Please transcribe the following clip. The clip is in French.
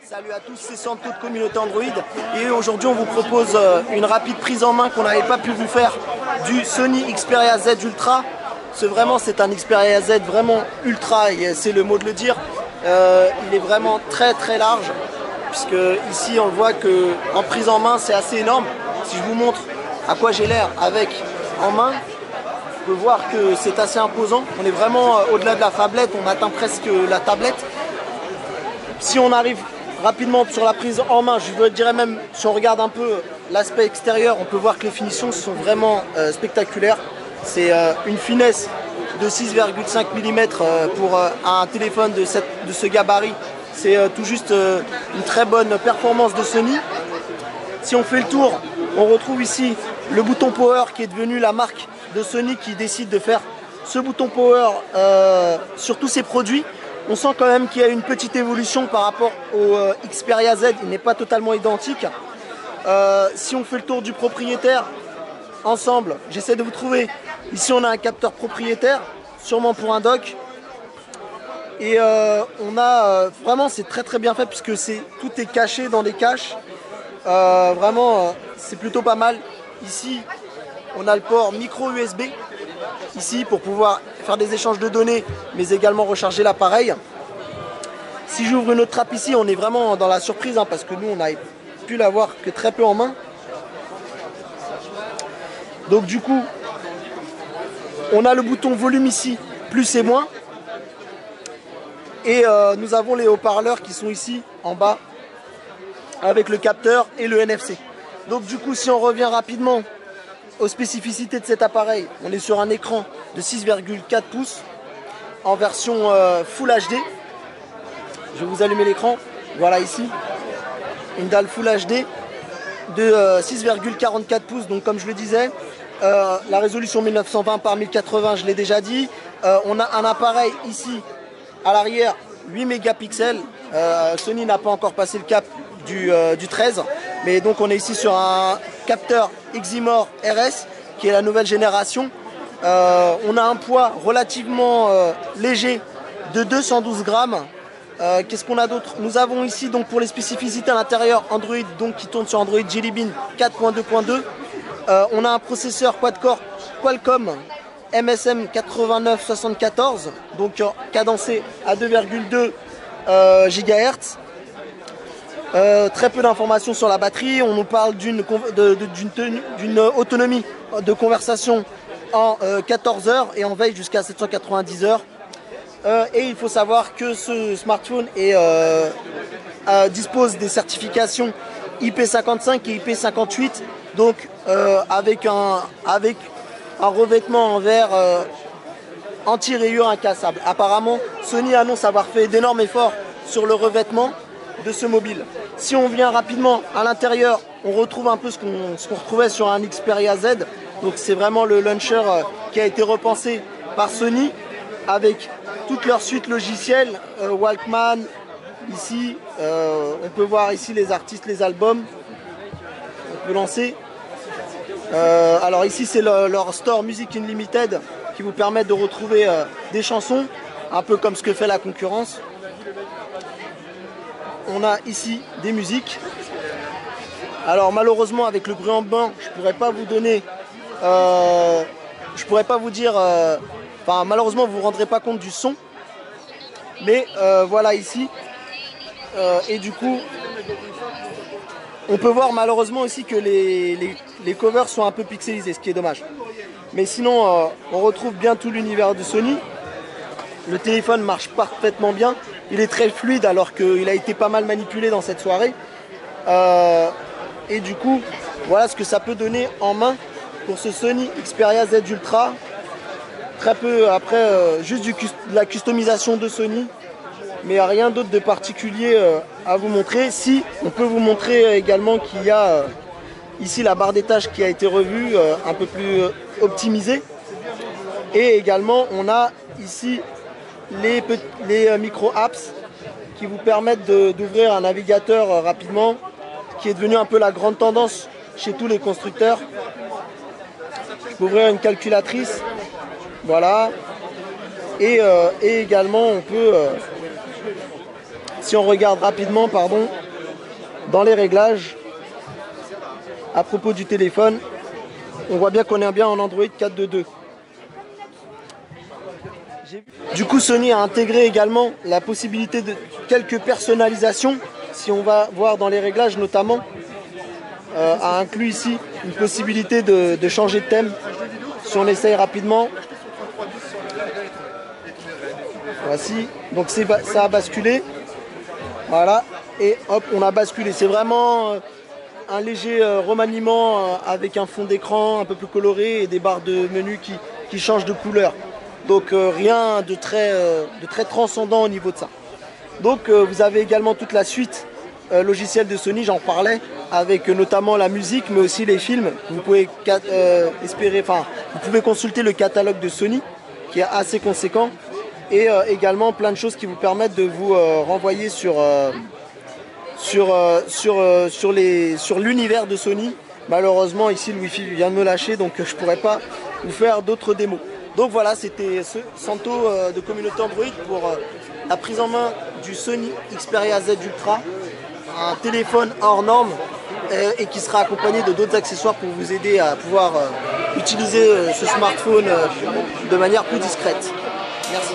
Salut à tous, c'est Santo de Communauté Android et aujourd'hui on vous propose une rapide prise en main qu'on n'avait pas pu vous faire du Sony Xperia Z Ultra. C'est un Xperia Z vraiment ultra, et c'est le mot de le dire. Il est vraiment très large, puisque ici on voit que en prise en main c'est assez énorme. Si je vous montre à quoi j'ai l'air avec en main, on peut voir que c'est assez imposant. On est vraiment au-delà de la tablette, on atteint presque la tablette. Si on arrive rapidement sur la prise en main, je dirais même, si on regarde un peu l'aspect extérieur, on peut voir que les finitions sont vraiment spectaculaires. C'est une finesse de 6,5 mm pour un téléphone de ce gabarit. C'est tout juste une très bonne performance de Sony. Si on fait le tour, on retrouve ici le bouton Power qui est devenu la marque de Sony qui décide de faire ce bouton Power sur tous ses produits. On sent quand même qu'il y a une petite évolution par rapport au Xperia Z, il n'est pas totalement identique. Si on fait le tour du propriétaire, ensemble, j'essaie de vous trouver. Ici on a un capteur propriétaire, sûrement pour un dock. Et on a vraiment, c'est très bien fait puisque tout est caché dans des caches. Vraiment, c'est plutôt pas mal. Ici, on a le port micro USB. Ici, pour pouvoir faire des échanges de données, mais également recharger l'appareil. Si j'ouvre une autre trappe ici, on est vraiment dans la surprise, hein, parce que nous, on n'a pu l'avoir que très peu en main. Donc du coup, on a le bouton volume ici, plus et moins. Et nous avons les haut-parleurs qui sont ici, en bas, avec le capteur et le NFC. Donc du coup, si on revient rapidement aux spécificités de cet appareil, on est sur un écran de 6,4 pouces en version Full HD. Je vais vous allumer l'écran. Voilà ici, une dalle Full HD de 6,44 pouces. Donc comme je le disais, la résolution 1920 par 1080, je l'ai déjà dit. On a un appareil ici à l'arrière 8 mégapixels. Sony n'a pas encore passé le cap du 13, mais donc on est ici sur un capteur Eximor RS qui est la nouvelle génération. On a un poids relativement léger de 212 grammes. Qu'est-ce qu'on a d'autre? Nous avons ici donc pour les spécificités à l'intérieur Android, donc qui tourne sur Android Jelly Bean 4.2.2. On a un processeur quad-core Qualcomm MSM 8974, donc cadencé à 2,2 GHz. Très peu d'informations sur la batterie. On nous parle d'une autonomie de conversation en 14 heures et en veille jusqu'à 790 heures. Et il faut savoir que ce smartphone dispose des certifications IP55 et IP58, donc avec un revêtement en verre anti-rayures incassable. Apparemment, Sony annonce avoir fait d'énormes efforts sur le revêtement de ce mobile. Si on vient rapidement à l'intérieur, on retrouve un peu ce qu'on retrouvait sur un Xperia Z. Donc c'est vraiment le launcher qui a été repensé par Sony avec toute leur suite logicielle, Walkman. Ici, on peut voir ici les artistes, les albums. On peut lancer. Alors ici c'est leur store Music Unlimited qui vous permet de retrouver des chansons, un peu comme ce que fait la concurrence. On a ici des musiques. Alors malheureusement avec le bruit ambiant, je pourrais pas vous donner, je pourrais pas vous dire, enfin malheureusement vous vous rendrez pas compte du son. Mais voilà ici, et du coup on peut voir malheureusement aussi que les covers sont un peu pixelisés, ce qui est dommage. Mais sinon on retrouve bien tout l'univers de Sony. Le téléphone marche parfaitement bien. Il est très fluide alors qu'il a été pas mal manipulé dans cette soirée. Et du coup, voilà ce que ça peut donner en main pour ce Sony Xperia Z Ultra. Très peu après, juste de la customisation de Sony. Mais rien d'autre de particulier à vous montrer. Si, on peut vous montrer également qu'il y a ici la barre des tâches qui a été revue, un peu plus optimisée. Et également, on a ici les micro-apps qui vous permettent d'ouvrir un navigateur rapidement, qui est devenu un peu la grande tendance chez tous les constructeurs. Je peux ouvrir une calculatrice, voilà. Et également, on peut si on regarde rapidement, pardon, dans les réglages, à propos du téléphone, on voit bien qu'on est bien en Android 4.2.2. Du coup, Sony a intégré également la possibilité de quelques personnalisations. Si on va voir dans les réglages notamment, a inclus ici une possibilité de changer de thème. Si on essaye rapidement, voici, donc ça a basculé, voilà, et hop, on a basculé. C'est vraiment un léger remaniement avec un fond d'écran un peu plus coloré et des barres de menu qui changent de couleur. Donc rien de très transcendant au niveau de ça. Donc vous avez également toute la suite logicielle de Sony, j'en parlais, avec notamment la musique, mais aussi les films. Vous pouvez vous pouvez consulter le catalogue de Sony, qui est assez conséquent, et également plein de choses qui vous permettent de vous renvoyer sur l'univers de Sony. Malheureusement, ici le Wi-Fi vient de me lâcher, donc je ne pourrais pas vous faire d'autres démos. Donc voilà, c'était ce Santo de communauté Android pour la prise en main du Sony Xperia Z Ultra, un téléphone hors norme et qui sera accompagné de d'autres accessoires pour vous aider à pouvoir utiliser ce smartphone de manière plus discrète. Merci.